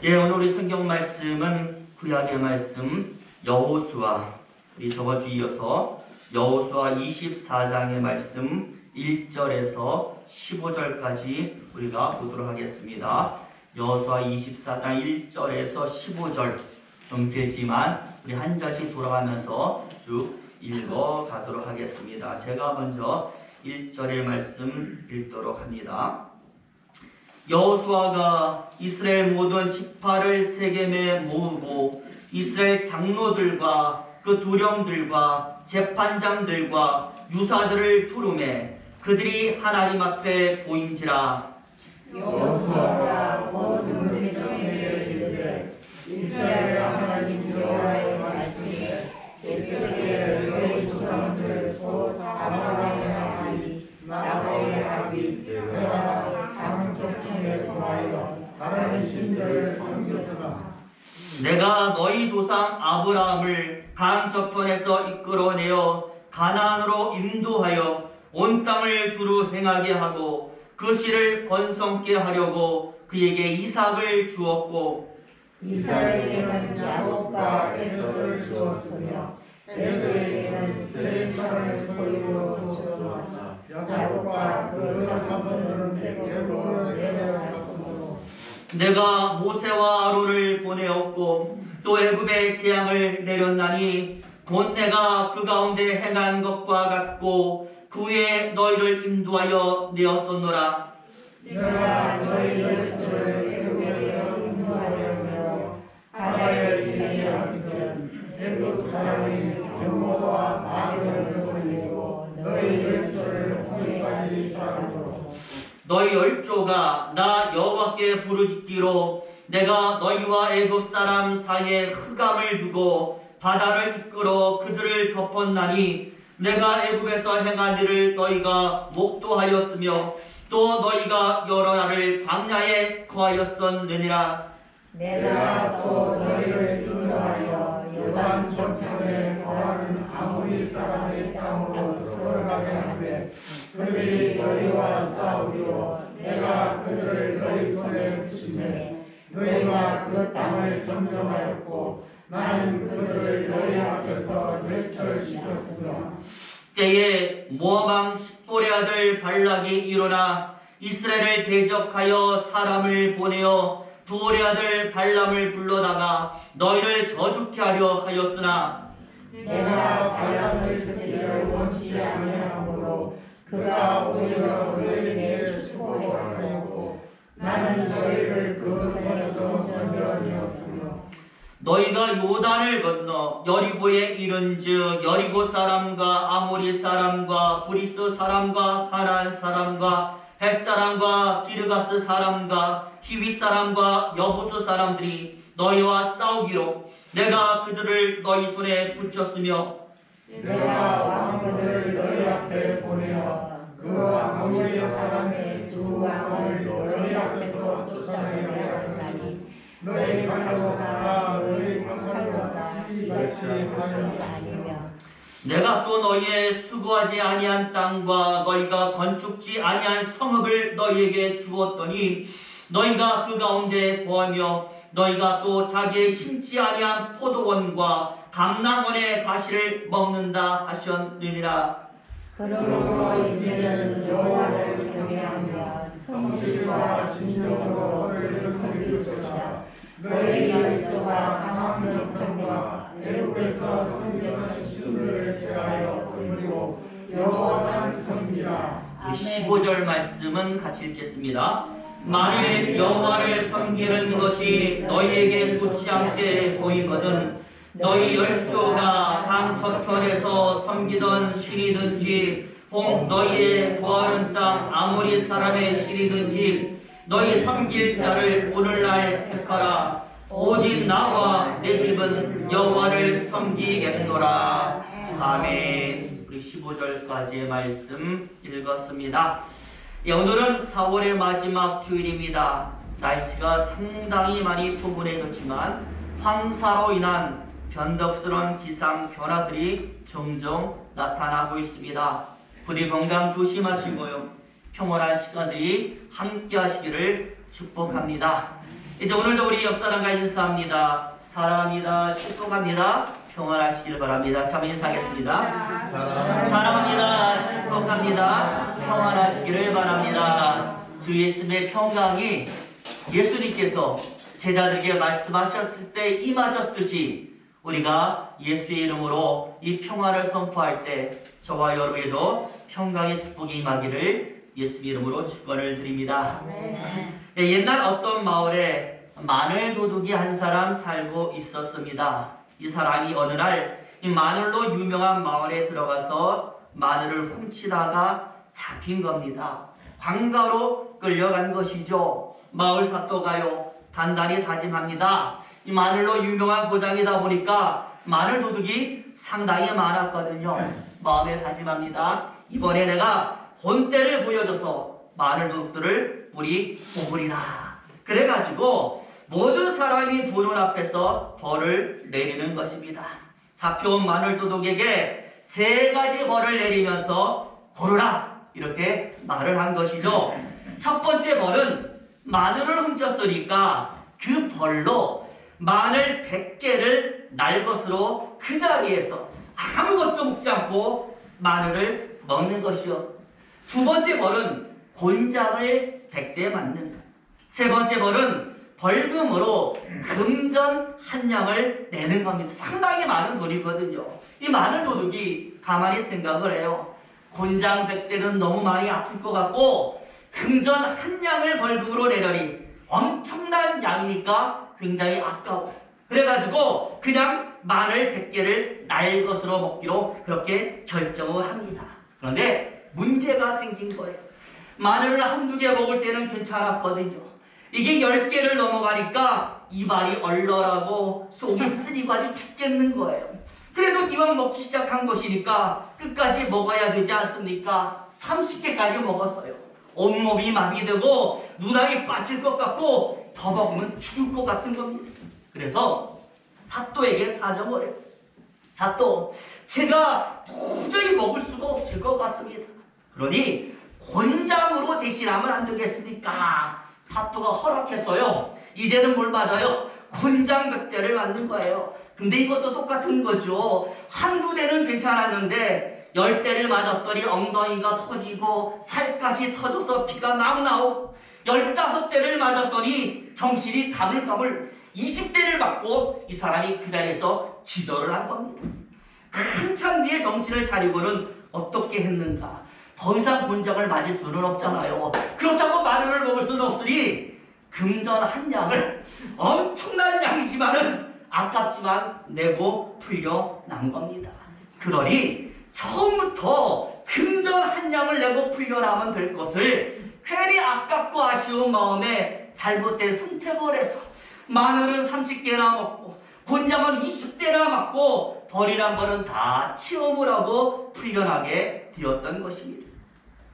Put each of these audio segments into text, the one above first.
예, 오늘 우리 성경 말씀은 구약의 말씀 여호수아, 우리 저번 주 이어서 여호수아 24장의 말씀 1절에서 15절까지 우리가 보도록 하겠습니다. 여호수아 24장 1절에서 15절, 좀 길지만 우리 한 절씩 돌아가면서 쭉 읽어 가도록 하겠습니다. 제가 먼저 1절의 말씀 읽도록 합니다. 여호수아가 이스라엘 모든 지파를 세겜에 모으고 이스라엘 장로들과 그 두령들과 재판장들과 유사들을 부르매 그들이 하나님 앞에 보인지라. 여호수아가 모든 백성에게 이르되 이스라엘 하나님 여호와의 말씀에 옛적에 너희 조상들 곧 아브라함의 아비 나홀의 아비 데라가 강쪽통에 통하여 다른 신들을 섬겼으나 내가 너희 조상 아브라함을 강 저편에서 이끌어내어 가나안으로 인도하여 온 땅을 두루 행하게 하고 그 씨를 번성케 하려고 그에게 이삭을 주었고 이삭에게는 야곱과 에서를 주었으며 에서에게는 세겜산을 소유로 주었으나 야곱과 그 자손들은 애굽으로 내려갔으므로 내가 모세와 아론을 보내었고 또 애굽의 재앙을 내렸나니 곧 내가 그 가운데 행한 것과 같고 그 후에 너희를 인도하여 내었었노라. 내가 너희 열조를 애굽에서 인도하려며 바다에 이르게 한즉 애굽 사람이 경보와 마귀를 돌리고 너희 열조를 홍해까지 따르도록 너희 열조가 나 여호와께 부르짖기로 내가 너희와 애굽 사람 사이에 흑암을 두고 바다를 이끌어 그들을 덮었나니 내가 애굽에서 행한 일을 너희가 목도하였으며 또 너희가 여러 날을 광야에 거하였었느니라. 내가 또 너희를 인도하여 요단 저편에 거하는 아모리 사람의 땅으로 들어가게 하되 그들이 너희와 싸우기로 내가 그들을 너희 손에 주시매 너희가 그 땅을 점령하였고 나는 그들을 너희 앞에서 멸절시켰으며 때에 모압 왕 십볼의 아들 발락이 일어나 이스라엘을 대적하여 사람을 보내어 부올의 아들 발람을 불러다가 너희를 저주케 하려 하였으나 내가 발람을 듣기를 원치 아니하므로 그가 오히려 너희에게 축복하였고 나는 너희를 그 손에서 건져주었으며 너희가 요단을 건너 여리고에 이른즉 여리고 사람과 아모리 사람과 브리스 사람과 가나안 사람과 헷 사람과 기르가스 사람과 히위 사람과 여부스 사람들이 너희와 싸우기로 내가 그들을 너희 손에 붙였으며 내가 왕들을 너희 앞에 보내어 그 아모리 사람의 두 왕을 너희 앞에서 쫓아내게 하였나니 너희 팔로 나가 너희 팔로 나 이같이 하지 아니며 내가 또 너희의 수고하지 아니한 땅과 너희가 건축지 아니한 성읍을 너희에게 주었더니 너희가 그 가운데 거하며 너희가 또 자기의 심지 아니한 포도원과 감람원의 가시를 먹는다 하셨느니라. 그러므로 이제는 여호와를 경외하며 성실과 진정으로 그를 섬길 것이라. 너희 열조가 강한 적정과 애굽에서 섬겼던 신들을 제하여 돌리고 여호와만 섬기라. 15절 말씀은 같이 읽겠습니다. 만일 여호와를 섬기는 것이 너희에게 좋지 않게 보이거든 너희 열조가 강 저편에서 섬기던 신이든지 혹 너희의 거하는 땅 아모리 사람의 신이든지 너희 섬길 자를 오늘날 택하라. 오직 나와 내 집은 여호와를 섬기겠노라. 아멘. 우리 15절까지의 말씀 읽었습니다. 예, 오늘은 4월의 마지막 주일입니다. 날씨가 상당히 많이 포근해졌지만 황사로 인한 변덕스러운 기상 변화들이 종종 나타나고 있습니다. 부디 건강 조심하시고요. 평온한 시간들이 함께 하시기를 축복합니다. 이제 오늘도 우리 옆사람과 인사합니다. 사랑합니다. 축복합니다. 평안하시길 바랍니다. 참 인사하겠습니다. 사랑합니다. 축복합니다. 평안하시기를 바랍니다. 주 예수님의 평강이 예수님께서 제자들에게 말씀하셨을 때 임하셨듯이 우리가 예수의 이름으로 이 평화를 선포할 때 저와 여러분에도 평강의 축복이 임하기를 예수 이름으로 축원을 드립니다. 옛날 어떤 마을에 마늘 도둑이 한 사람 살고 있었습니다. 이 사람이 어느 날 이 마늘로 유명한 마을에 들어가서 마늘을 훔치다가 잡힌 겁니다. 관가로 끌려간 것이죠. 마을 사또가요 단단히 다짐합니다. 이 마늘로 유명한 고장이다 보니까 마늘 도둑이 상당히 많았거든요. 마음에 다짐합니다. 이번에 내가 본때를 보여줘서 마늘 도둑들을 우리 뽑으리라. 그래가지고 모든 사람이 보는 앞에서 벌을 내리는 것입니다. 잡혀온 마늘 도둑에게 3가지 벌을 내리면서 고르라 이렇게 말을 한 것이죠. 첫 번째 벌은 마늘을 훔쳤으니까 그 벌로 마늘 100개를 날 것으로 그 자리에서 아무것도 먹지 않고 마늘을 먹는 것이요. 두 번째 벌은 곤장을 100대 맞는 것. 세 번째 벌은 벌금으로 금전 1냥을 내는 겁니다. 상당히 많은 돈이거든요. 이 마늘 도둑이 가만히 생각을 해요. 곤장 100대는 너무 많이 아플 것 같고 금전 1냥을 벌금으로 내려니 엄청난 양이니까 굉장히 아까워. 그래가지고 그냥 마늘 100개를 날 것으로 먹기로 그렇게 결정을 합니다. 그런데 문제가 생긴 거예요. 마늘을 한두 개 먹을 때는 괜찮았거든요. 이게 10개를 넘어가니까 입안이 얼얼하고 속이 쓰리고 아주 죽겠는 거예요. 그래도 이왕 먹기 시작한 것이니까 끝까지 먹어야 되지 않습니까? 30개까지 먹었어요. 온몸이 마비되고 눈알이 빠질 것 같고 더 먹으면 죽을 것 같은 겁니다. 그래서 사또에게 사정을 해요. 사또, 제가 도저히 먹을 수가 없을 것 같습니다. 그러니 곤장으로 대신하면 안 되겠습니까? 사또가 허락했어요. 이제는 뭘 맞아요? 곤장 100대를 맞는 거예요. 근데 이것도 똑같은 거죠. 한두 대는 괜찮았는데 10대를 맞았더니 엉덩이가 터지고 살까지 터져서 피가 막 나오고 15대를 맞았더니 정신이 가물가물 20대를 맞고 이 사람이 그 자리에서 기절을 한 겁니다. 한참 뒤에 정신을 차리고는 어떻게 했는가? 더 이상 곤장을 맞을 수는 없잖아요. 그렇다고 마늘을 먹을 수는 없으니 금전 1냥을 엄청난 양이지만은 아깝지만 내고 풀려난 겁니다. 그러니 처음부터 금전 1냥을 내고 풀려나면 될 것을 괜히 아깝고 아쉬운 마음에 잘못된 선택을 해서 마늘은 30개나 먹고 곤장은 20대나 맞고 벌이란 거는 다 체험을 하고 풀려나게 되었던 것입니다.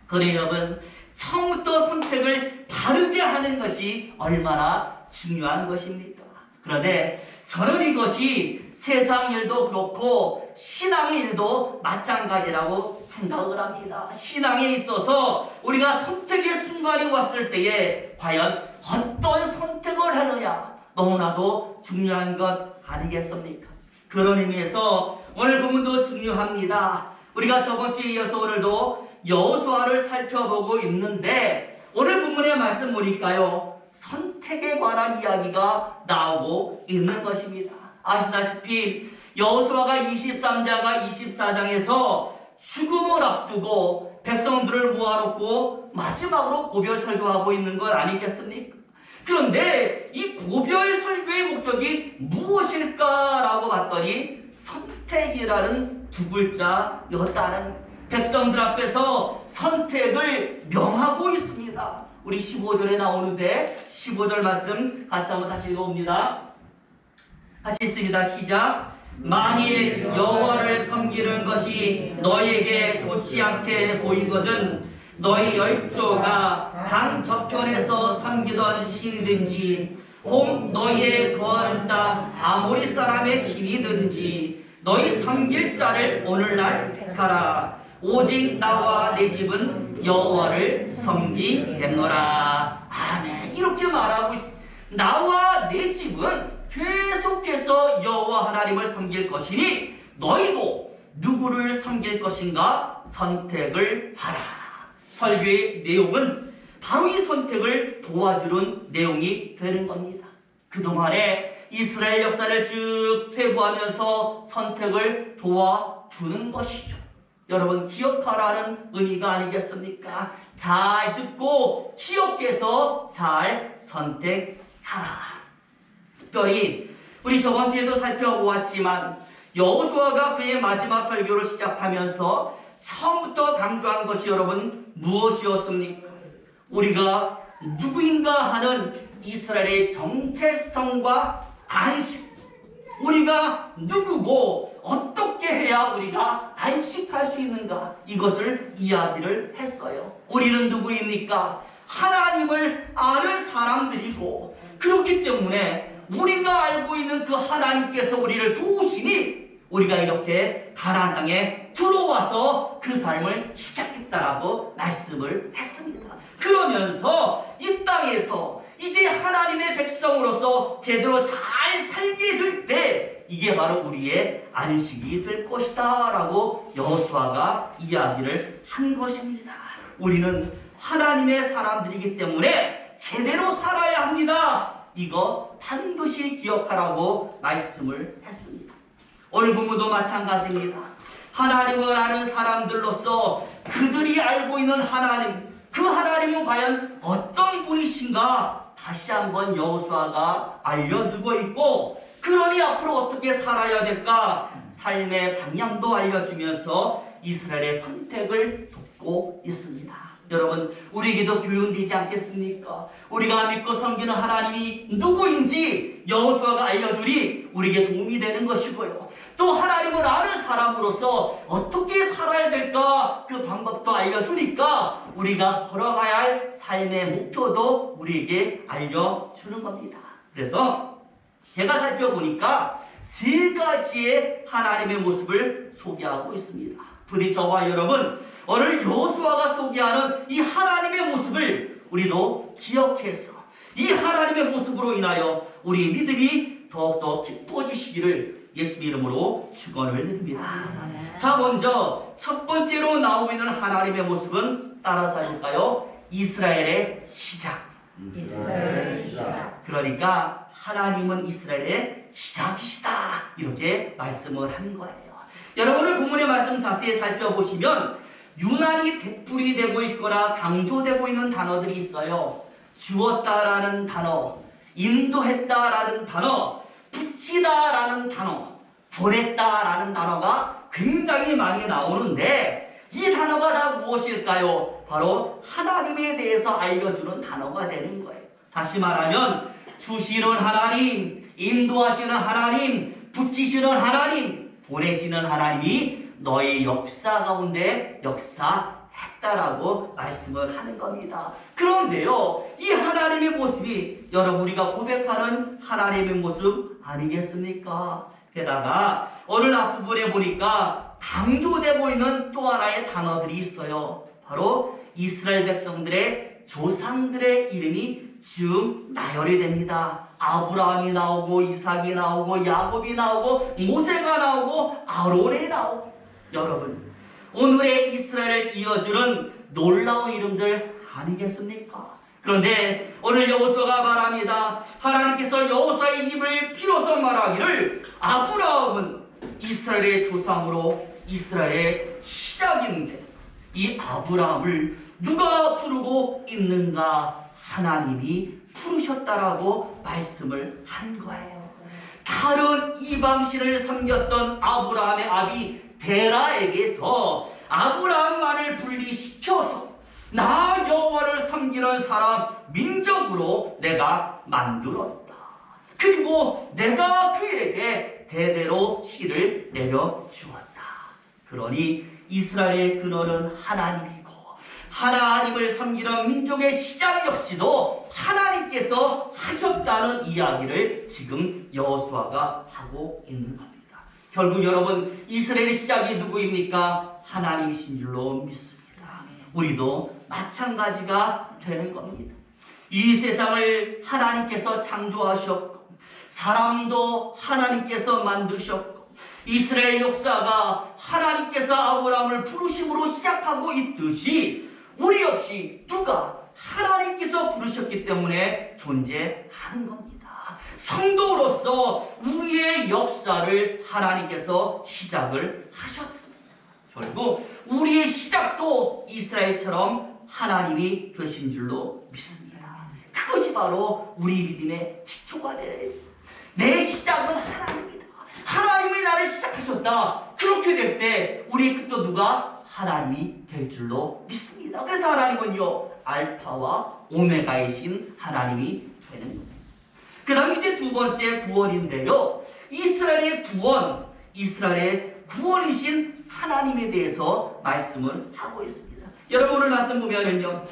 그러니 여러분, 처음부터 선택을 바르게 하는 것이 얼마나 중요한 것입니까? 그런데 저는 이것이 세상 일도 그렇고 신앙의 일도 마찬가지라고 생각을 합니다. 신앙에 있어서 우리가 선택의 순간이 왔을 때에 과연 어떤 선택을 하느냐 너무나도 중요한 것 아니겠습니까? 그런 의미에서 오늘 본문도 중요합니다. 우리가 저번 주에 이어서 오늘도 여호수아를 살펴보고 있는데 오늘 본문의 말씀 보니까요 선택에 관한 이야기가 나오고 있는 것입니다. 아시다시피 여호수아가 23장과 24장에서 죽음을 앞두고 백성들을 모아놓고 마지막으로 고별 설교하고 있는 것 아니겠습니까? 그런데 이 고별 설교의 목적이 무엇일까라고 봤더니 선택이라는 두 글자였다는 백성들 앞에서 선택을 명하고 있습니다. 우리 15절에 나오는데 15절 말씀 같이 한번 다시 읽어봅니다. 같이 읽습니다. 시작. 만일 여호와를 섬기는 것이 너희에게 좋지 않게 보이거든 너희 열조가 강 저편에서 섬기던 신이든지 혹 너희의 거하는 땅 아모리 사람의 신이든지 너희 섬길 자를 오늘날 택하라. 오직 나와 내 집은 여호와를 섬기겠노라. 아멘. 이렇게 말하고 있습니다. 나와 내 집은 계속해서 여호와 하나님을 섬길 것이니 너희도 누구를 섬길 것인가 선택을 하라. 설교의 내용은 바로 이 선택을 도와주는 내용이 되는 겁니다. 그동안에 이스라엘 역사를 쭉 회고하면서 선택을 도와주는 것이죠. 여러분, 기억하라는 의미가 아니겠습니까? 잘 듣고 기억해서 잘 선택하라. 특별히 우리 저번 주에도 살펴보았지만 여호수아가 그의 마지막 설교를 시작하면서 처음부터 강조한 것이 여러분 무엇이었습니까? 우리가 누구인가 하는 이스라엘의 정체성과 안식, 우리가 누구고 어떻게 해야 우리가 안식할 수 있는가, 이것을 이야기를 했어요. 우리는 누구입니까? 하나님을 아는 사람들이고, 그렇기 때문에 우리가 알고 있는 그 하나님께서 우리를 도우시니 우리가 이렇게 가나안 땅에 들어와서 그 삶을 시작했다라고 말씀을 했습니다. 그러면서 이 땅에서 이제 하나님의 백성으로서 제대로 잘 살게 될 때 이게 바로 우리의 안식이 될 것이다 라고 여호수아가 이야기를 한 것입니다. 우리는 하나님의 사람들이기 때문에 제대로 살아야 합니다. 이거 반드시 기억하라고 말씀을 했습니다. 오늘 본문도 마찬가지입니다. 하나님을 아는 사람들로서 그들이 알고 있는 하나님, 그 하나님은 과연 어떤 분이신가 다시 한번 여호수아가 알려주고 있고, 그러니 앞으로 어떻게 살아야 될까 삶의 방향도 알려주면서 이스라엘의 선택을 돕고 있습니다. 여러분, 우리에게도 교훈되지 않겠습니까? 우리가 믿고 섬기는 하나님이 누구인지 여호수아가 알려주니 우리에게 도움이 되는 것이고요. 또 하나님을 아는 사람으로서 어떻게 살아야 될까 그 방법도 알려주니까 우리가 걸어가야 할 삶의 목표도 우리에게 알려주는 겁니다. 그래서 제가 살펴보니까 세 가지의 하나님의 모습을 소개하고 있습니다. 부디 저와 여러분, 오늘 여호수아가 소개하는 이 하나님의 모습을 우리도 기억해서 이 하나님의 모습으로 인하여 우리 믿음이 더욱더 깊어지시기를 예수 이름으로 축원을 드립니다. 자, 먼저 첫 번째로 나오고 있는 하나님의 모습은 따라서 해볼까요? 이스라엘의 시작. 이스라엘의 시작. 그러니까 하나님은 이스라엘의 시작이시다, 이렇게 말씀을 한 거예요. 여러분을 본문의 말씀 자세히 살펴보시면 유난히 되풀이 되고 있거나 강조되고 있는 단어들이 있어요. 주었다라는 단어, 인도했다라는 단어, 붙이다라는 단어, 보냈다라는 단어가 굉장히 많이 나오는데 이 단어가 다 무엇일까요? 바로 하나님에 대해서 알려주는 단어가 되는 거예요. 다시 말하면 주시는 하나님, 인도하시는 하나님, 붙이시는 하나님, 보내시는 하나님이 너의 역사 가운데 역사했다라고 말씀을 하는 겁니다. 그런데요, 이 하나님의 모습이 여러분 우리가 고백하는 하나님의 모습 아니겠습니까? 게다가 오늘 앞부분에 보니까 강조되고 있는 또 하나의 단어들이 있어요. 바로 이스라엘 백성들의 조상들의 이름이 쭉 나열이 됩니다. 아브라함이 나오고 이삭이 나오고 야곱이 나오고 모세가 나오고 아론이 나오고, 여러분 오늘의 이스라엘을 이어주는 놀라운 이름들 아니겠습니까? 그런데 오늘 여호수아가 말합니다. 하나님께서 여호수아의 입을 비로소 말하기를 아브라함은 이스라엘의 조상으로 이스라엘의 시작인데 이 아브라함을 누가 부르고 있는가? 하나님이 부르셨다라고 말씀을 한 거예요. 다른 이방신을 섬겼던 아브라함의 아비 데라에게서 아브라함만을 분리시켜서 나 여호와를 섬기는 사람 민족으로 내가 만들었다. 그리고 내가 그에게 대대로 씨를 내려주었다. 그러니 이스라엘의 근원은 하나님이고 하나님을 섬기는 민족의 시작 역시도 하나님께서 하셨다는 이야기를 지금 여호수아가 하고 있는 겁니다. 결국 여러분 이스라엘의 시작이 누구입니까? 하나님이신 줄로 믿습니다. 우리도 마찬가지가 되는 겁니다. 이 세상을 하나님께서 창조하셨고 사람도 하나님께서 만드셨고 이스라엘 역사가 하나님께서 아브라함을 부르심으로 시작하고 있듯이 우리 역시 누가 하나님께서 부르셨기 때문에 존재하는 겁니다. 성도로서 우리의 역사를 하나님께서 시작을 하셨습니다. 결국 우리의 시작도 이스라엘처럼 하나님이 되신 줄로 믿습니다. 그것이 바로 우리 믿음의 기초가 돼요. 내 시작은 하나님이다. 하나님이 나를 시작하셨다. 그렇게 될 때 우리의 끝도 누가? 하나님이 될 줄로 믿습니다. 그래서 하나님은요 알파와 오메가이신 하나님이 되는 겁니다. 그 다음 이제 두 번째 구원인데요, 이스라엘의 구원이신 하나님에 대해서 말씀을 하고 있습니다. 여러분 오늘 말씀 보면은요,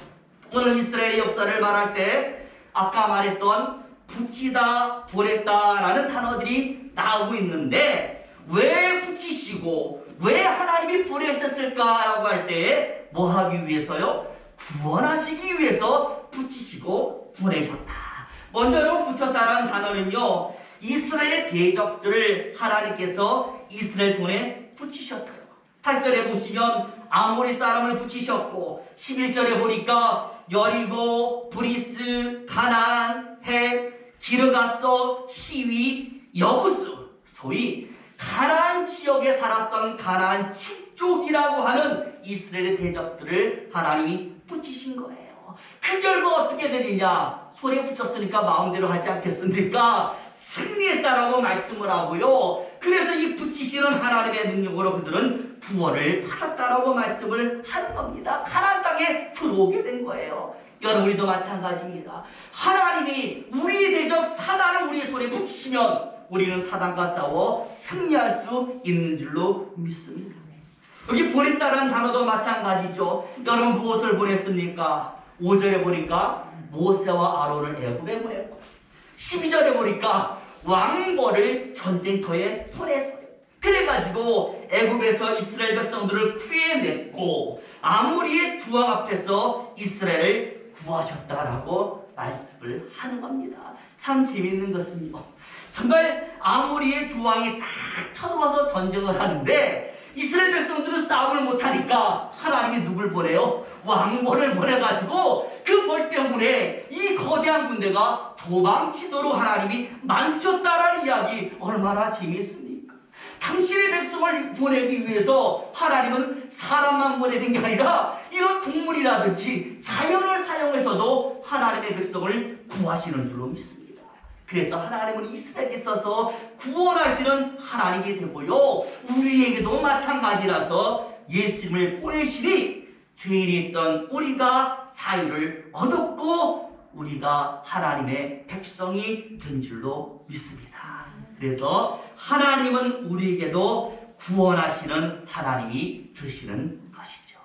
오늘 이스라엘의 역사를 말할 때 아까 말했던 붙이다, 보냈다라는 단어들이 나오고 있는데 왜 붙이시고 왜 하나님이 보내셨을까라고 할 때 뭐 하기 위해서요? 구원하시기 위해서 붙이시고 보내셨다. 먼저는 붙였다라는 단어는요, 이스라엘의 대적들을 하나님께서 이스라엘 손에 붙이셨어요. 8절에 보시면 아모리 사람을 붙이셨고 11절에 보니까 여리고, 브리스, 가나안, 헷, 기르가서, 시위, 여부스, 소위 가나안 지역에 살았던 가나안 축족이라고 하는 이스라엘의 대적들을 하나님이 붙이신 거예요. 그 결과 어떻게 되느냐? 손에 붙였으니까 마음대로 하지 않겠습니까? 승리했다라고 말씀을 하고요. 그래서 이 붙이시는 하나님의 능력으로 그들은 구원을 받았다라고 말씀을 하는 겁니다. 가나안 땅에 들어오게 된 거예요. 여러분 우리도 마찬가지입니다. 하나님이 우리의 대적 사단을 우리의 손에 붙이시면 우리는 사단과 싸워 승리할 수 있는 줄로 믿습니다. 여기 보냈다는 단어도 마찬가지죠. 여러분 무엇을 보냈습니까? 5절에 보니까 모세와 아론을 애굽에 보냈고 12절에 보니까 왕벌을 전쟁터에 보냈어요. 그래가지고 애굽에서 이스라엘 백성들을 구해냈고 아모리의 두 왕 앞에서 이스라엘을 구하셨다라고 말씀을 하는 겁니다. 참 재밌는 것은요, 정말 아모리의 두 왕이 다 쳐들어와서 전쟁을 하는데 이스라엘 백성들은 싸움을 못하니까 하나님이 누굴 보내요? 왕벌을 보내가지고 그 벌 때문에 이 거대한 군대가 도망치도록 하나님이 만드셨다라는 이야기, 얼마나 재미있습니까? 당신의 백성을 보내기 위해서 하나님은 사람만 보내는 게 아니라 이런 동물이라든지 자연을 사용해서도 하나님의 백성을 구하시는 줄로 믿습니다. 그래서 하나님은 이스라엘에 있어서 구원하시는 하나님이 되고요, 우리에게도 마찬가지라서 예수님을 보내시니 죄인이 있던 우리가 자유를 얻었고 우리가 하나님의 백성이 된 줄로 믿습니다. 그래서 하나님은 우리에게도 구원하시는 하나님이 되시는 것이죠.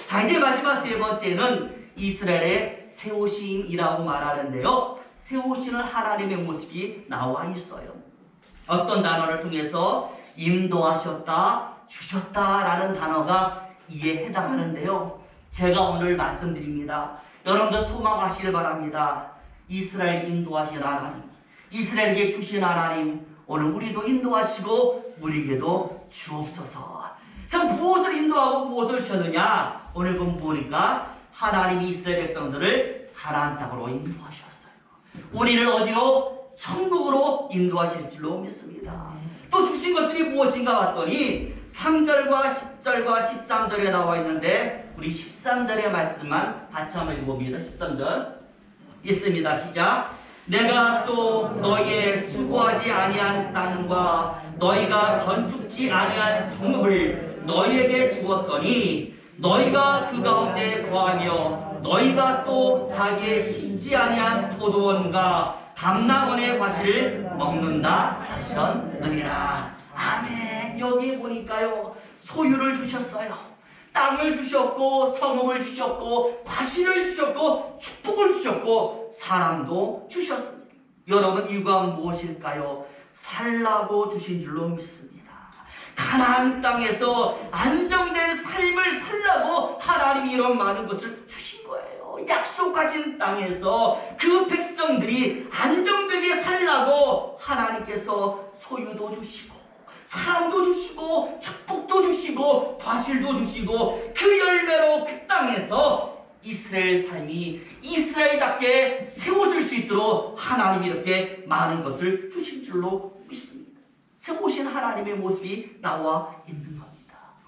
자, 이제 마지막 세 번째는 이스라엘의 세우심이라고 말하는데요, 세우시는 하나님의 모습이 나와 있어요. 어떤 단어를 통해서 인도하셨다, 주셨다라는 단어가 이에 해당하는데요, 제가 오늘 말씀드립니다. 여러분들 소망하시길 바랍니다. 이스라엘 인도하신 하나님, 이스라엘에게 주신 하나님, 오늘 우리도 인도하시고 우리에게도 주옵소서. 자, 무엇을 인도하고 무엇을 주셨느냐? 오늘 보니까 하나님이 이스라엘 백성들을 가나안 땅으로 인도하셨어요. 우리를 어디로? 천국으로 인도하실 줄로 믿습니다. 또 주신 것들이 무엇인가 봤더니 3절과 10절과 13절에 나와 있는데 우리 13절의 말씀만 같이 한번 읽어봅니다. 13절 있습니다. 시작. 내가 또 너희의 수고하지 아니한 땅과 너희가 건축지 아니한 성읍을 너희에게 주었더니 너희가 그 가운데 거하며 너희가 또 자기의 심지 아니한 포도원과 감람원의 과실을 먹는다 하셨느니라. 아멘. 여기 보니까요, 소유를 주셨어요. 땅을 주셨고 성읍을 주셨고 과실을 주셨고 축복을 주셨고 사람도 주셨습니다. 여러분 이유가 무엇일까요? 살라고 주신 줄로 믿습니다. 가나안 땅에서 안정된 삶을 살라고 하나님이 이런 많은 것을 주신 거예요. 약속하신 땅에서 그 백성들이 안정되게 살라고 하나님께서 소유도 주시고 사랑도 주시고 축복도 주시고 과실도 주시고 그 열매로 그 땅에서 이스라엘 삶이 이스라엘답게 세워질 수 있도록 하나님이 이렇게 많은 것을 주신 줄로 믿습니다. 세우신 하나님의 모습이 나와 있는 겁니다.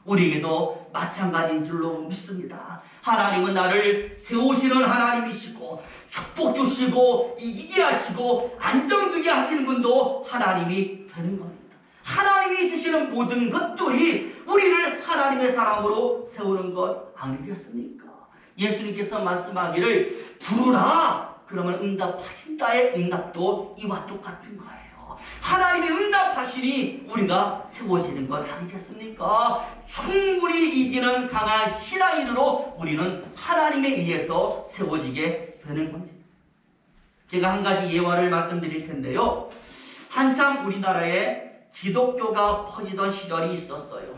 우리에게도 마찬가지인 줄로 믿습니다. 하나님은 나를 세우시는 하나님이시고 축복 주시고 이기게 하시고 안정되게 하시는 분도 하나님이 되는 겁니다. 하나님이 주시는 모든 것들이 우리를 하나님의 사람으로 세우는 것 아니겠습니까? 예수님께서 말씀하기를 부르라 그러면 응답하신다의 응답도 이와 똑같은 거예요. 하나님이 응답하시니 우리가 세워지는 것 아니겠습니까? 충분히 이기는 강한 신앙인으로 우리는 하나님에 의해서 세워지게 되는 겁니다. 제가 한 가지 예화를 말씀드릴 텐데요. 한참 우리나라에 기독교가 퍼지던 시절이 있었어요.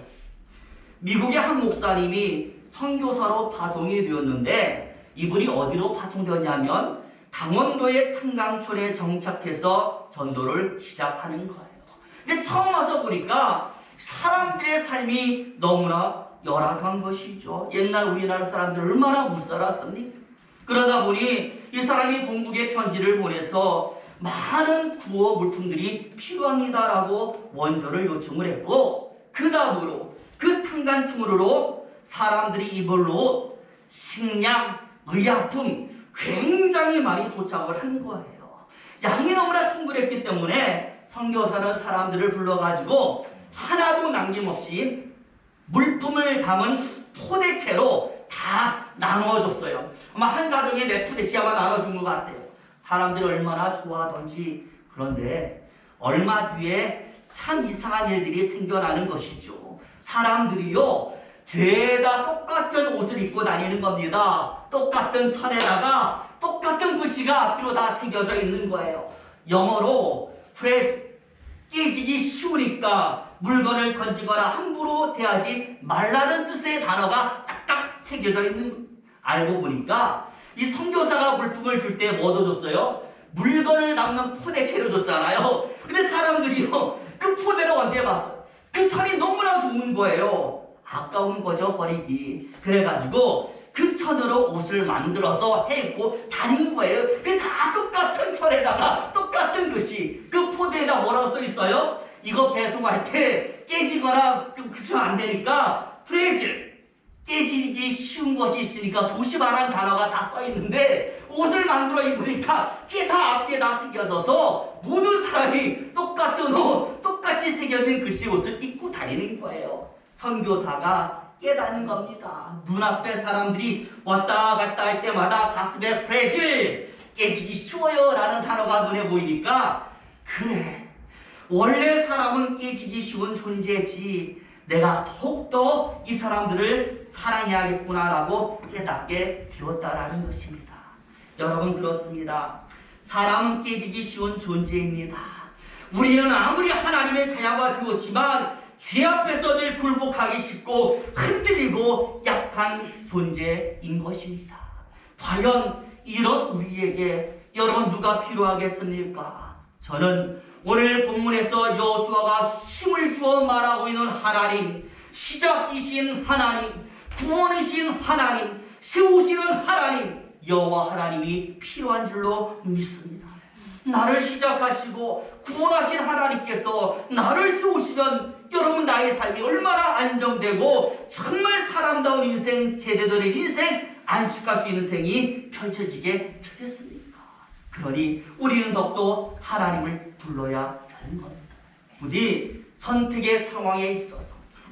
미국의 한 목사님이 선교사로 파송이 되었는데 이분이 어디로 파송되었냐면 강원도의 탄강촌에 정착해서 전도를 시작하는 거예요. 근데 처음 와서 보니까 사람들의 삶이 너무나 열악한 것이죠. 옛날 우리나라 사람들 얼마나 못 살았습니까? 그러다 보니 이 사람이 본국에 편지를 보내서 많은 구호 물품들이 필요합니다라고 원조를 요청을 했고 그 다음으로 그 탄강촌으로 사람들이 입을 옷, 식량, 의약품 굉장히 많이 도착을 한 거예요. 양이 너무나 충분했기 때문에 선교사는 사람들을 불러가지고 하나도 남김없이 물품을 담은 포대채로 다 나눠줬어요. 아마 한 가정에 4푸대씩 아마 나눠준 것 같아요. 사람들이 얼마나 좋아하던지. 그런데 얼마 뒤에 참 이상한 일들이 생겨나는 것이죠. 사람들이요 죄다 똑같은 옷을 입고 다니는 겁니다. 똑같은 천에다가 똑같은 글씨가 앞뒤로 다 새겨져 있는 거예요. 영어로 프레즈 깨지기 쉬우니까 물건을 던지거나 함부로 대하지 말라는 뜻의 단어가 딱딱 새겨져 있는 거예요. 알고 보니까 이 선교사가 물품을 줄 때 뭐도 줬어요? 물건을 담는 포대채로 줬잖아요. 근데 사람들이요 그 포대를 언제 봤어요? 그 천이 너무나 좋은 거예요. 아까운 거죠, 버리기. 그래가지고 그 천으로 옷을 만들어서 해입고 다닌 거예요. 그게 다 똑같은 천에다가 똑같은 글씨. 그 포대에다 뭐라고 써 있어요? 이거 배송할 때 깨지거나 그렇게 안 되니까 프레질. 깨지기 쉬운 것이 있으니까 조심하라는 단어가 다 써 있는데 옷을 만들어 입으니까 그게 다 앞뒤에 다 새겨져서 모든 사람이 똑같은 옷, 똑같이 새겨진 글씨 옷을 입고 다니는 거예요. 선교사가 깨닫는 겁니다. 눈앞에 사람들이 왔다 갔다 할 때마다 가슴에 프레질, 깨지기 쉬워요 라는 단어가 눈에 보이니까 그래, 원래 사람은 깨지기 쉬운 존재지 내가 더욱더 이 사람들을 사랑해야겠구나라고 깨닫게 되었다라는 것입니다. 여러분 그렇습니다. 사람은 깨지기 쉬운 존재입니다. 우리는 아무리 하나님의 자녀가 되었지만 죄 앞에서 늘 굴복하기 쉽고 흔들리고 약한 존재인 것입니다. 과연 이런 우리에게 여러분 누가 필요하겠습니까? 저는 오늘 본문에서 여호수아가 힘을 주어 말하고 있는 하나님, 시작이신 하나님, 구원이신 하나님, 세우시는 하나님, 여호와 하나님이 필요한 줄로 믿습니다. 나를 시작하시고 구원하신 하나님께서 나를 세우시면 여러분 나의 삶이 얼마나 안정되고 정말 사람다운 인생, 제대로 된 인생, 안식할 수 있는 인생이 펼쳐지게 되겠습니까? 그러니 우리는 더욱더 하나님을 불러야 하는 겁니다. 우리 선택의 상황에 있어서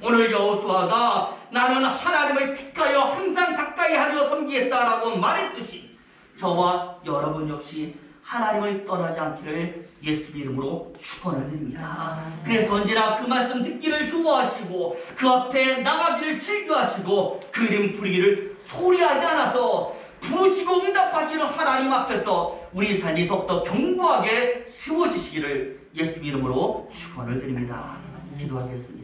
오늘 여호수아가 나는 하나님을 택하여 항상 가까이 하려 섬기겠다라고 말했듯이 저와 여러분 역시 하나님을 떠나지 않기를 예수 이름으로 축원을 드립니다. 그래서 언제나 그 말씀 듣기를 좋아하시고 그 앞에 나가기를 즐겨하시고 그 이름 부르기를 소리하지 않아서 부르시고 응답하시는 하나님 앞에서 우리 삶이 더욱더 견고하게 세워지시기를 예수 이름으로 축원을 드립니다. 기도하겠습니다.